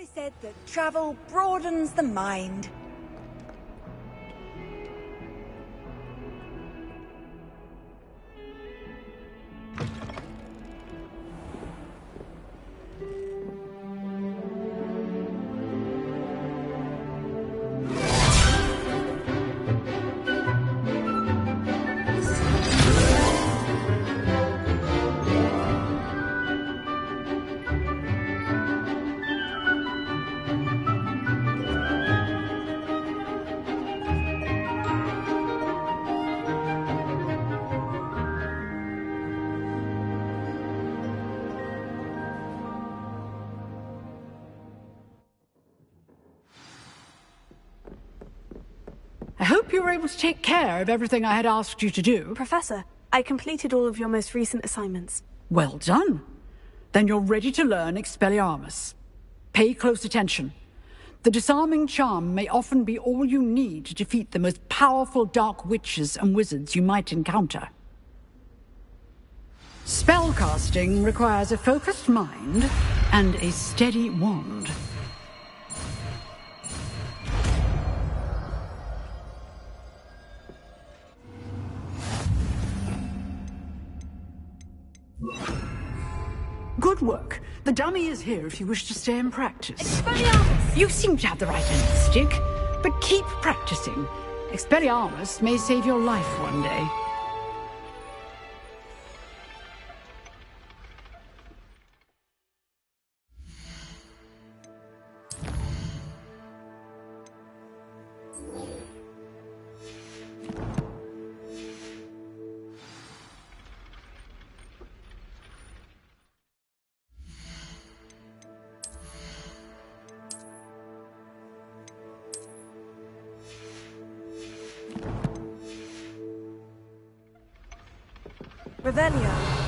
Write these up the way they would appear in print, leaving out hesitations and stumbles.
always said that travel broadens the mind. I hope you were able to take care of everything I had asked you to do. Professor, I completed all of your most recent assignments. Well done. Then you're ready to learn Expelliarmus. Pay close attention. The disarming charm may often be all you need to defeat the most powerful dark witches and wizards you might encounter. Spellcasting requires a focused mind and a steady wand. Good work. The dummy is here if you wish to stay and practice. Expelliarmus! You seem to have the right end of the stick, but keep practicing. Expelliarmus may save your life one day. Revelio.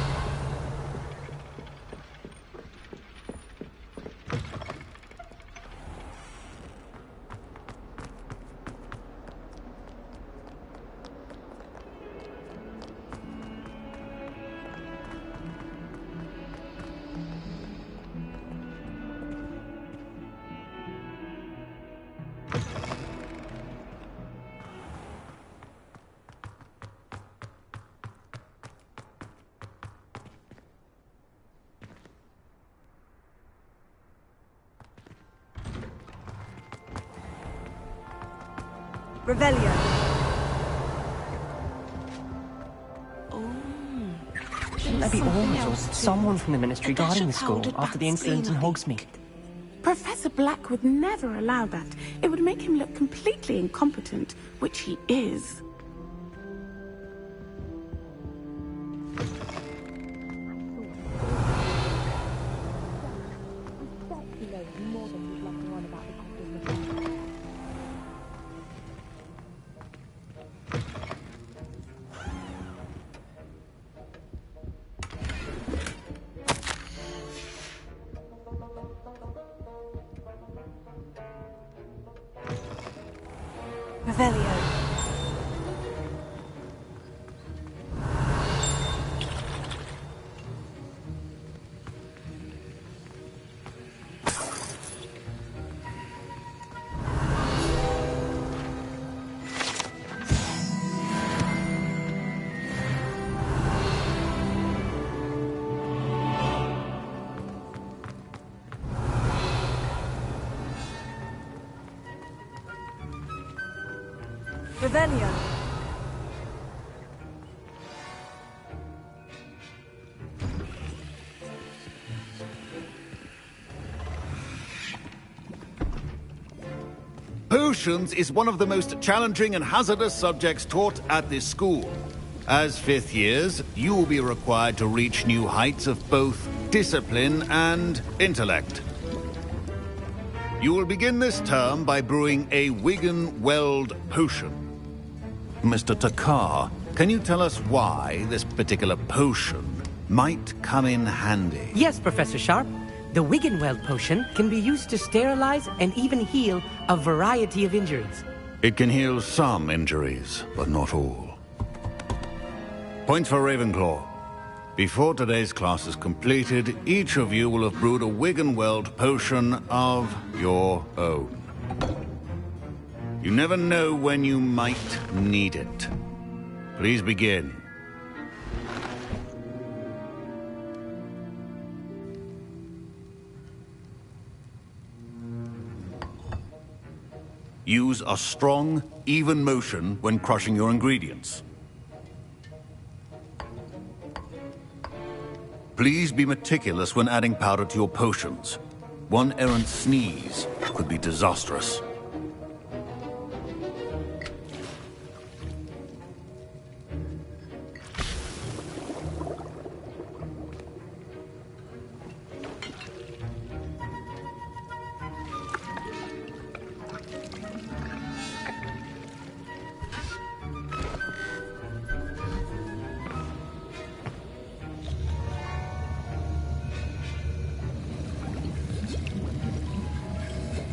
Revelio. Shouldn't there be always or someone from the Ministry guarding the school after the incident in Hogsmeade? Professor Black would never allow that. It would make him look completely incompetent, which he is. Revelio. Revelio. Potions is one of the most challenging and hazardous subjects taught at this school. As fifth years, you will be required to reach new heights of both discipline and intellect. You will begin this term by brewing a Wigan-Weld potion. Mr. Takar, can you tell us why this particular potion might come in handy? Yes, Professor Sharp. The Wiggenweld potion can be used to sterilize and even heal a variety of injuries. It can heal some injuries, but not all. Points for Ravenclaw. Before today's class is completed, each of you will have brewed a Wig and Weld potion of your own. You never know when you might need it. Please begin. Use a strong, even motion when crushing your ingredients. Please be meticulous when adding powder to your potions. One errant sneeze could be disastrous.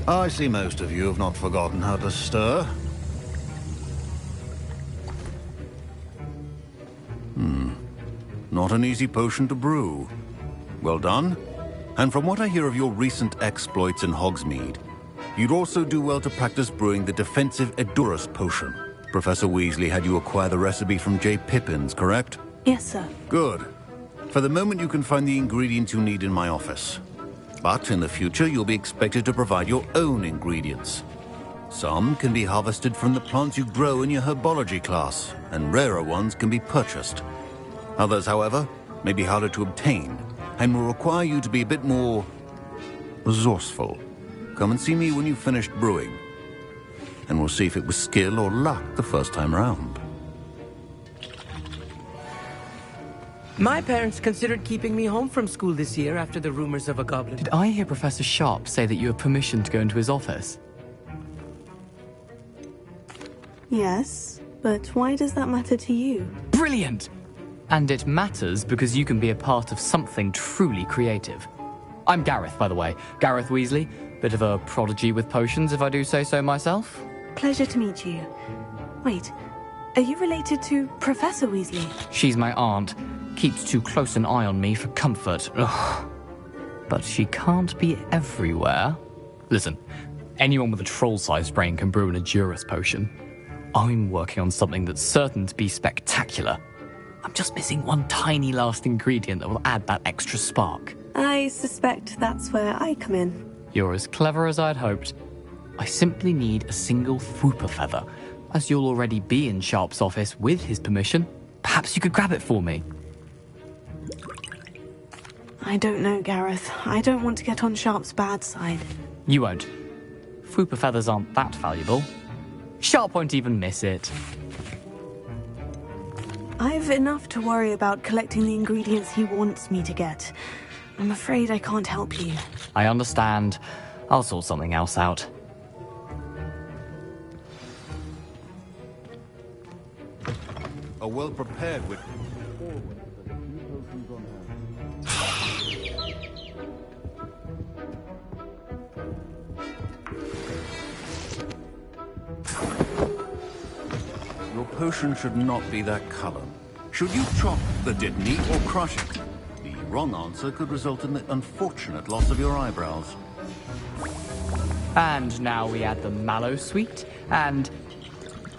I see most of you have not forgotten how to stir. Not an easy potion to brew. Well done. And from what I hear of your recent exploits in Hogsmeade, you'd also do well to practice brewing the defensive Edurus potion. Professor Weasley had you acquire the recipe from J. Pippins, correct? Yes, sir. Good. For the moment, you can find the ingredients you need in my office. But in the future, you'll be expected to provide your own ingredients. Some can be harvested from the plants you grow in your herbology class, and rarer ones can be purchased. Others, however, may be harder to obtain, and will require you to be a bit more resourceful. Come and see me when you've finished brewing, and we'll see if it was skill or luck the first time round. My parents considered keeping me home from school this year after the rumors of a goblin. Did I hear Professor Sharp say that you have permission to go into his office? Yes, but why does that matter to you? Brilliant! And it matters because you can be a part of something truly creative. I'm Gareth, by the way. Gareth Weasley. Bit of a prodigy with potions, if I do say so myself. Pleasure to meet you. Wait, are you related to Professor Weasley? She's my aunt. Keeps too close an eye on me for comfort. Ugh. But she can't be everywhere. Listen, anyone with a troll-sized brain can brew an Edurus potion. I'm working on something that's certain to be spectacular. I'm just missing one tiny last ingredient that will add that extra spark. I suspect that's where I come in. You're as clever as I'd hoped. I simply need a single Fwooper feather. As you'll already be in Sharp's office with his permission, perhaps you could grab it for me. I don't know, Gareth. I don't want to get on Sharp's bad side. You won't. Fwooper feathers aren't that valuable. Sharp won't even miss it. I've enough to worry about collecting the ingredients he wants me to get. I'm afraid I can't help you. I understand. I'll sort something else out. A well-prepared witch. Your potion should not be that color. Should you chop the Didney or crush it? The wrong answer could result in the unfortunate loss of your eyebrows. And now we add the mallow sweet, and...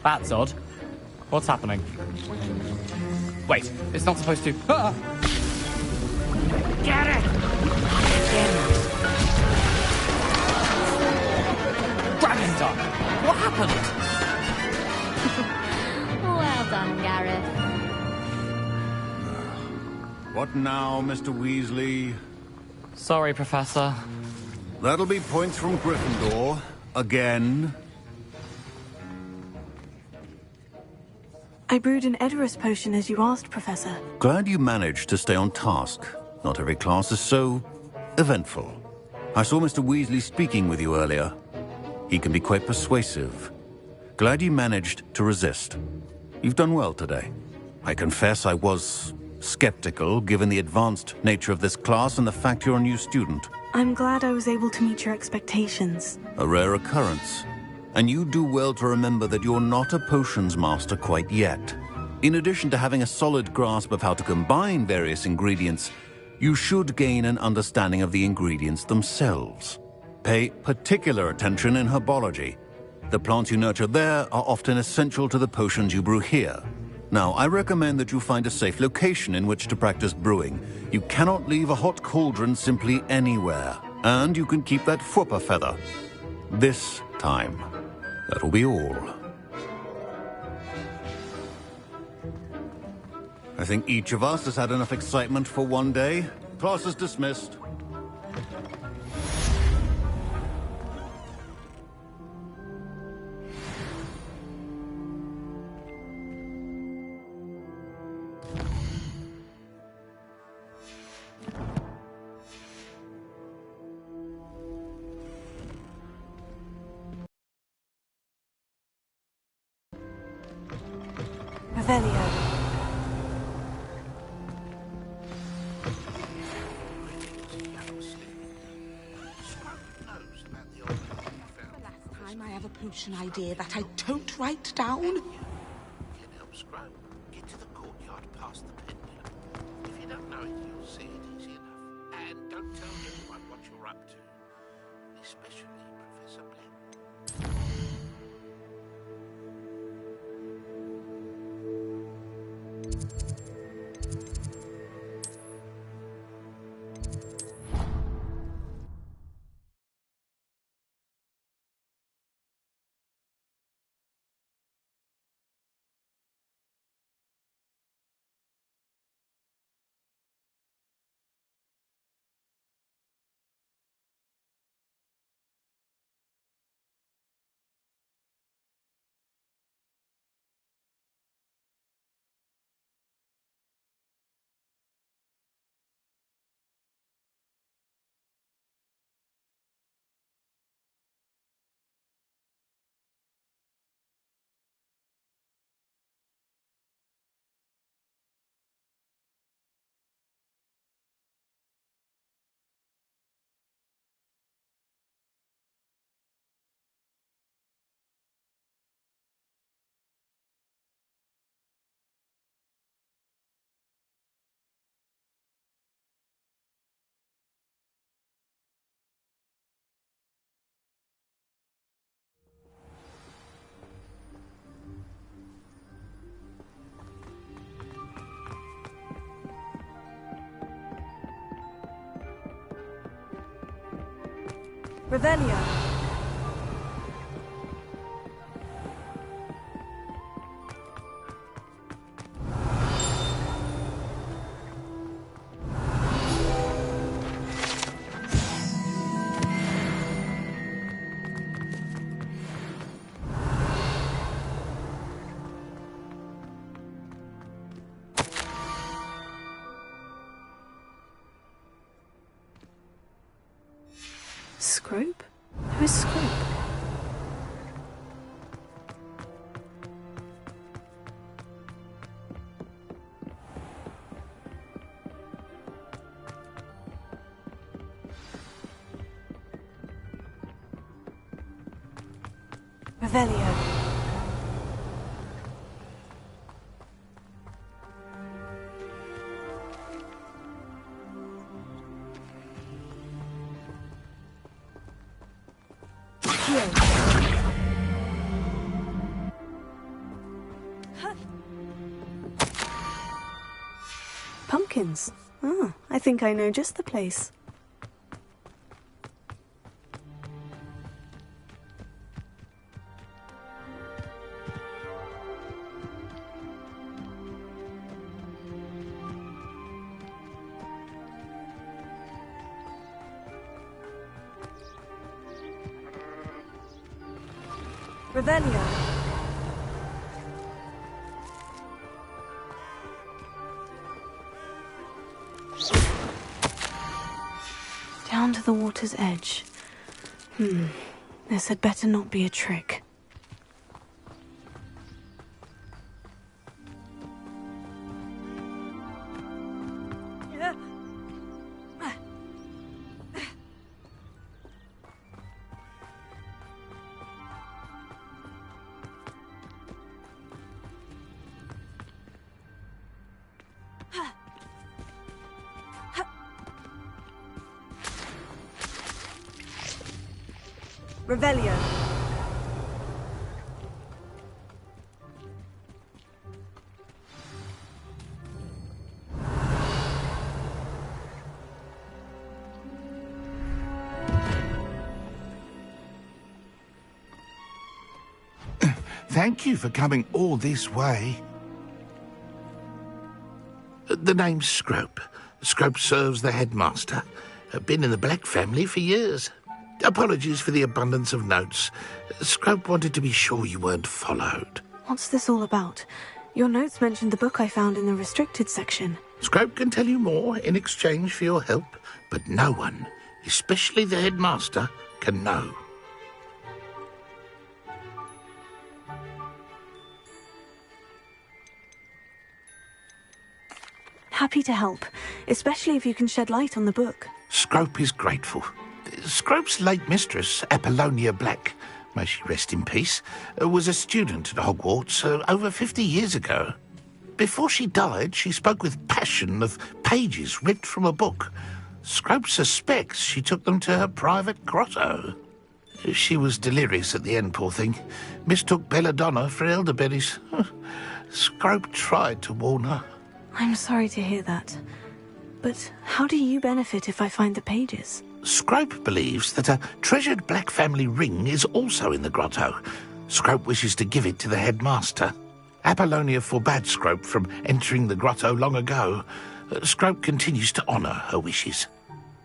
That's odd. What's happening? Wait, it's not supposed to... Ah! Get it! Dragon Duck! What happened? Well done, Gareth. What now, Mr. Weasley? Sorry, Professor. That'll be points from Gryffindor. Again. I brewed an Edurus potion as you asked, Professor. Glad you managed to stay on task. Not every class is so eventful. I saw Mr. Weasley speaking with you earlier. He can be quite persuasive. Glad you managed to resist. You've done well today. I confess I was skeptical, given the advanced nature of this class and the fact you're a new student. I'm glad I was able to meet your expectations. A rare occurrence. And you do well to remember that you're not a potions master quite yet. In addition to having a solid grasp of how to combine various ingredients, you should gain an understanding of the ingredients themselves. Pay particular attention in herbology. The plants you nurture there are often essential to the potions you brew here. Now, I recommend that you find a safe location in which to practice brewing. You cannot leave a hot cauldron simply anywhere. And you can keep that Fwooper feather. This time. That'll be all. I think each of us has had enough excitement for one day. Class is dismissed. Revelio. I have a potion idea that I don't write down. Can help Scrub get to the courtyard past the pendulum. If you don't know it, you'll see it easy enough. And don't tell anyone what you're up to, especially Professor Blend. Revelio. Scrope? Who is Scrope? Revelio. Pumpkins. Ah, I think I know just the place. Revelio. Down to the water's edge. This had better not be a trick. Revelio. Thank you for coming all this way. The name's Scrope. Scrope serves the headmaster. Been in the Black family for years. Apologies for the abundance of notes. Scrope wanted to be sure you weren't followed. What's this all about? Your notes mentioned the book I found in the restricted section. Scrope can tell you more in exchange for your help, but no one, especially the headmaster, can know. Happy to help, especially if you can shed light on the book. Scrope is grateful. Scrope's late mistress, Apollonia Black, may she rest in peace, was a student at Hogwarts over 50 years ago. Before she died, she spoke with passion of pages ripped from a book. Scrope suspects she took them to her private grotto. She was delirious at the end, poor thing. Mistook belladonna for elderberries. Scrope tried to warn her. I'm sorry to hear that. But how do you benefit if I find the pages? Scrope believes that a treasured Black family ring is also in the grotto. Scrope wishes to give it to the headmaster. Apollonia forbade Scrope from entering the grotto long ago. Scrope continues to honour her wishes.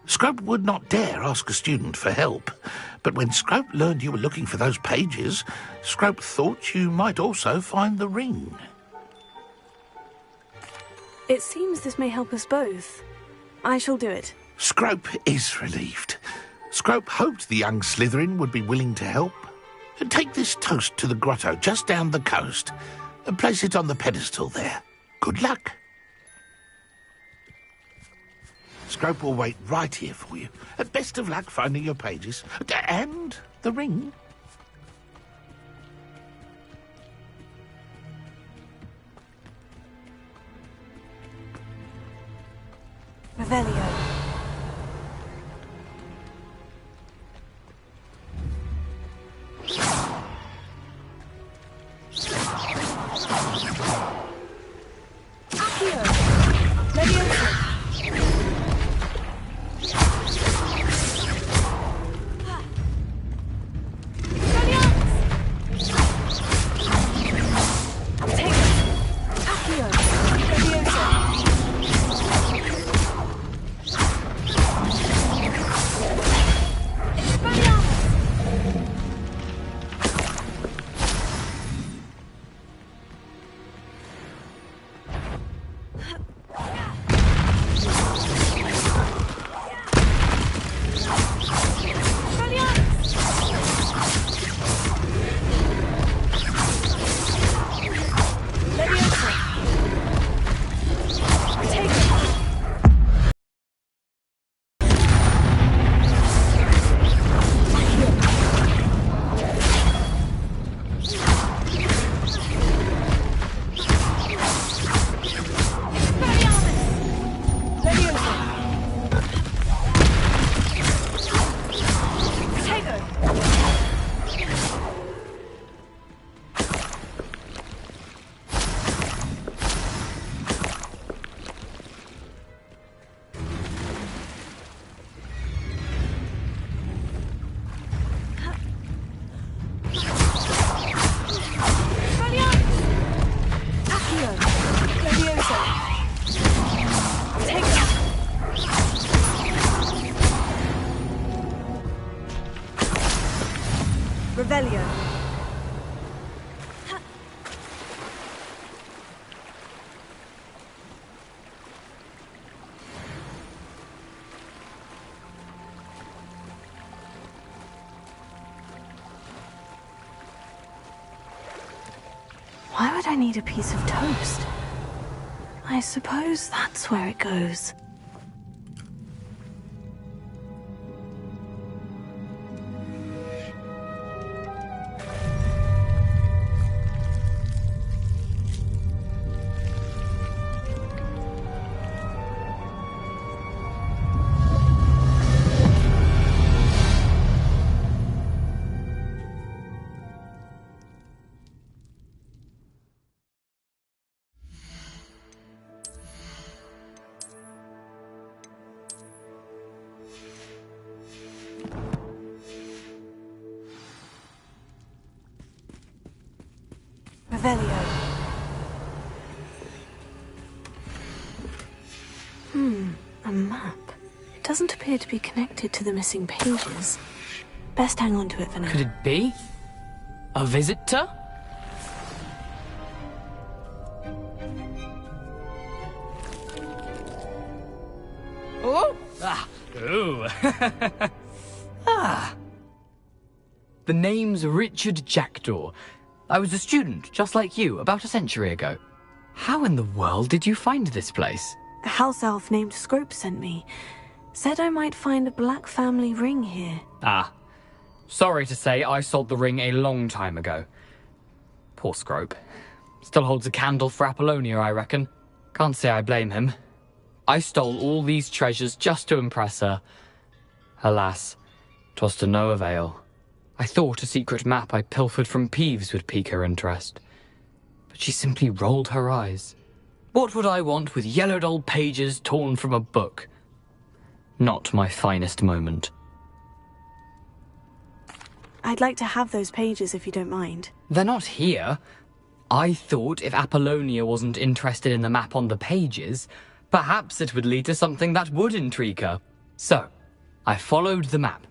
Scrope would not dare ask a student for help, but when Scrope learned you were looking for those pages, Scrope thought you might also find the ring. It seems this may help us both. I shall do it. Scrope is relieved. Scrope hoped the young Slytherin would be willing to help. Take this toast to the grotto just down the coast and place it on the pedestal there. Good luck. Scrope will wait right here for you. Best of luck finding your pages. And the ring. Revelio. Accio. Leviosa. Revelio. Why would I need a piece of toast? I suppose that's where it goes. Revelio. A map. It doesn't appear to be connected to the missing pages. Best hang on to it for now. Could it be? A visitor? Oh! Ah! Ooh! Ah! The name's Richard Jackdaw. I was a student, just like you, about a century ago. How in the world did you find this place? A house elf named Scrope sent me. Said I might find a black family ring here. Ah. Sorry to say, I sold the ring a long time ago. Poor Scrope. Still holds a candle for Apollonia, I reckon. Can't say I blame him. I stole all these treasures just to impress her. Alas, 'twas to no avail. I thought a secret map I pilfered from Peeves would pique her interest. But she simply rolled her eyes. What would I want with yellowed old pages torn from a book? Not my finest moment. I'd like to have those pages if you don't mind. They're not here. I thought if Apollonia wasn't interested in the map on the pages, perhaps it would lead to something that would intrigue her. So, I followed the map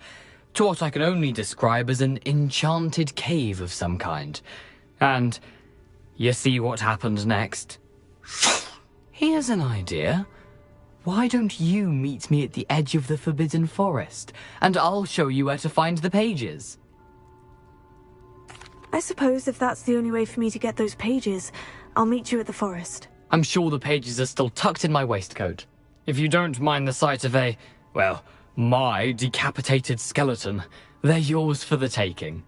to what I can only describe as an enchanted cave of some kind. And you see what happened next? Here's an idea. Why don't you meet me at the edge of the Forbidden Forest, and I'll show you where to find the pages? I suppose if that's the only way for me to get those pages, I'll meet you at the forest. I'm sure the pages are still tucked in my waistcoat. If you don't mind the sight of well, my decapitated skeleton, they're yours for the taking.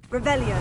Revelio.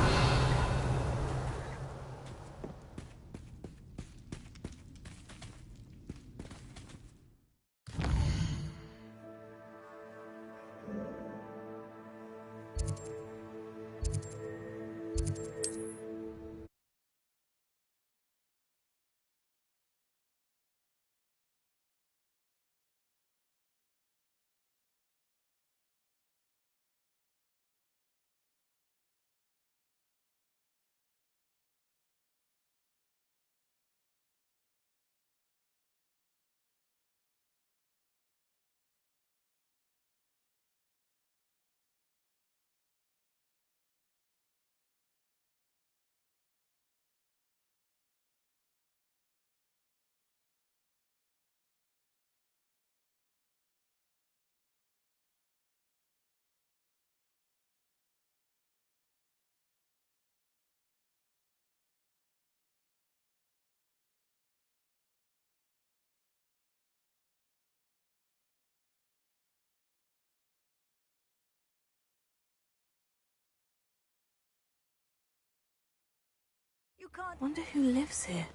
You can't. Wonder who lives here.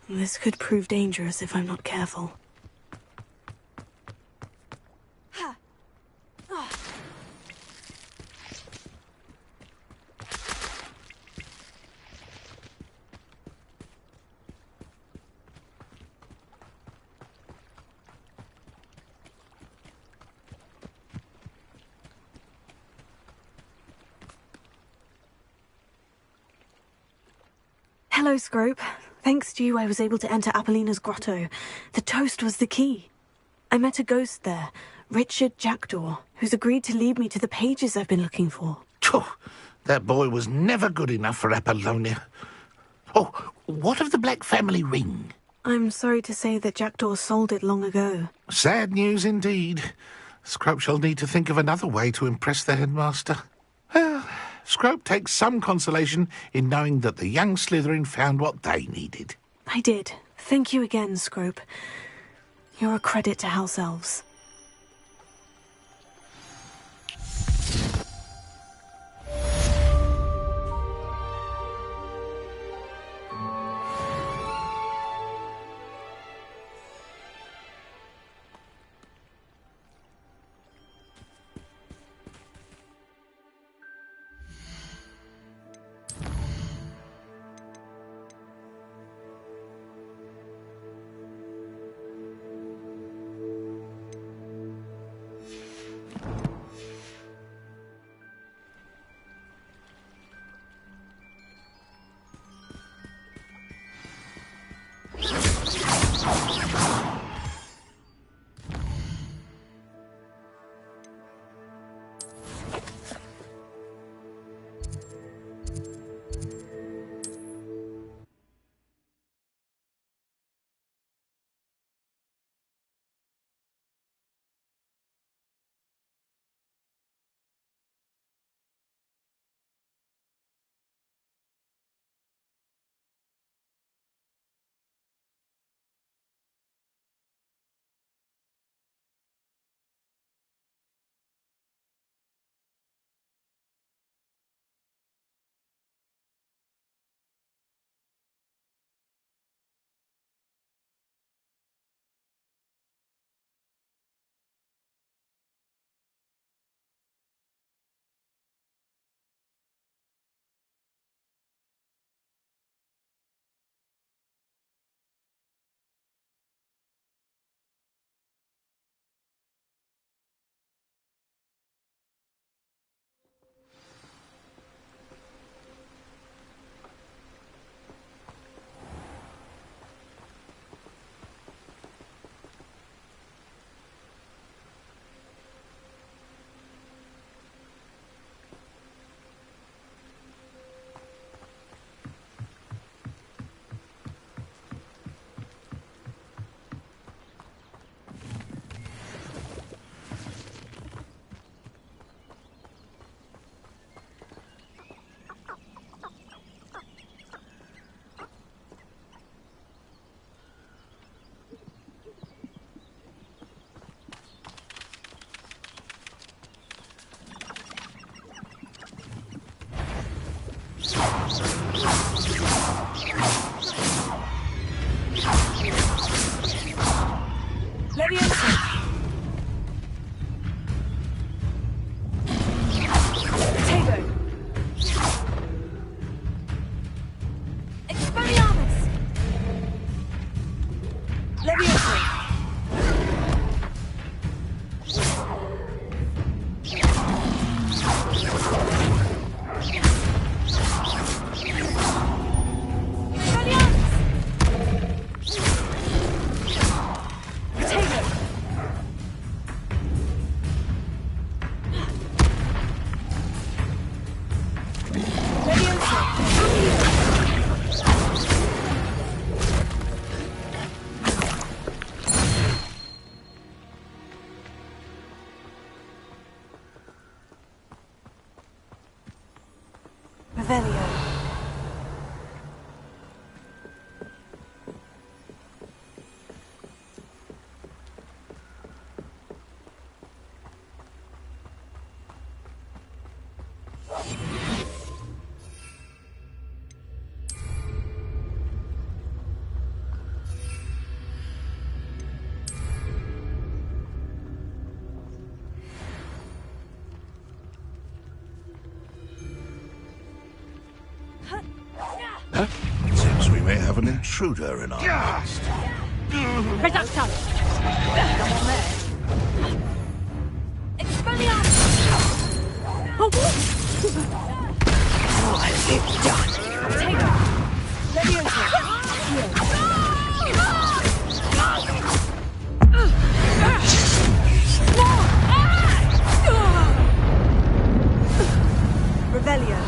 This could prove dangerous if I'm not careful. Hello, Scrope. Thanks to you, I was able to enter Apollina's grotto. The toast was the key. I met a ghost there, Richard Jackdaw, who's agreed to lead me to the pages I've been looking for. That boy was never good enough for Apollonia. Oh, what of the Black family ring? I'm sorry to say that Jackdaw sold it long ago. Sad news indeed. Scrope shall need to think of another way to impress the headmaster. Well, Scrope takes some consolation in knowing that the young Slytherin found what they needed. I did. Thank you again, Scrope. You're a credit to House Elves. Seems we may have an intruder in our midst. Reductor! Come on there. Expelliarmus! What have you done? Take her! Leviosa! Revelio.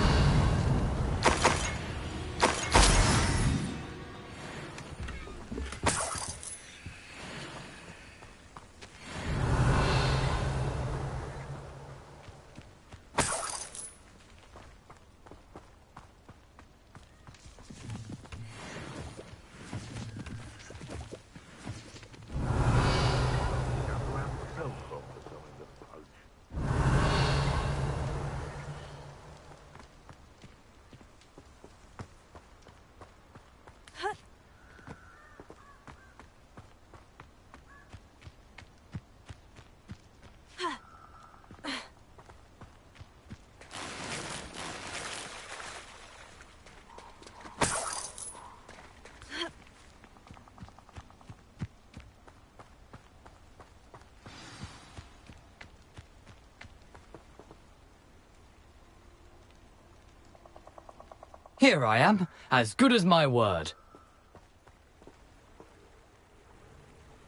Here I am, as good as my word.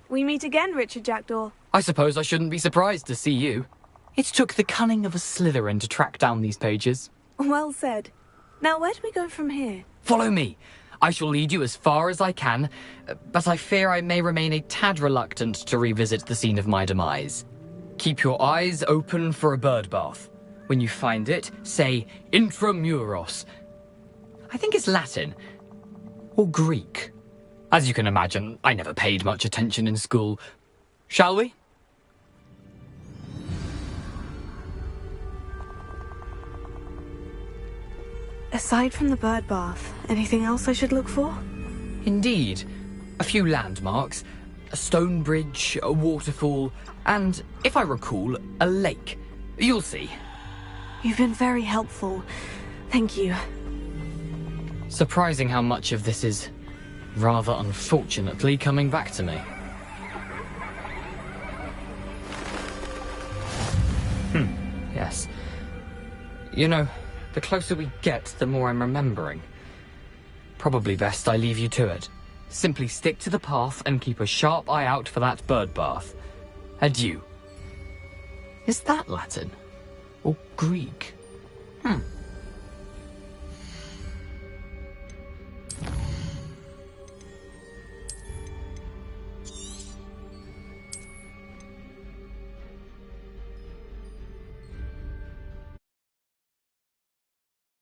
We meet again, Richard Jackdaw. I suppose I shouldn't be surprised to see you. It took the cunning of a Slytherin to track down these pages. Well said. Now, where do we go from here? Follow me. I shall lead you as far as I can, but I fear I may remain a tad reluctant to revisit the scene of my demise. Keep your eyes open for a bird bath. When you find it, say intramuros. I think it's Latin. Or Greek. As you can imagine, I never paid much attention in school. Shall we? Aside from the bird bath, anything else I should look for? Indeed. A few landmarks, a stone bridge, a waterfall, and, if I recall, a lake. You'll see. You've been very helpful. Thank you. Surprising how much of this is, rather unfortunately, coming back to me. Yes. You know, the closer we get, the more I'm remembering. Probably best I leave you to it. Simply stick to the path and keep a sharp eye out for that bird bath. Adieu. Is that Latin? Or Greek?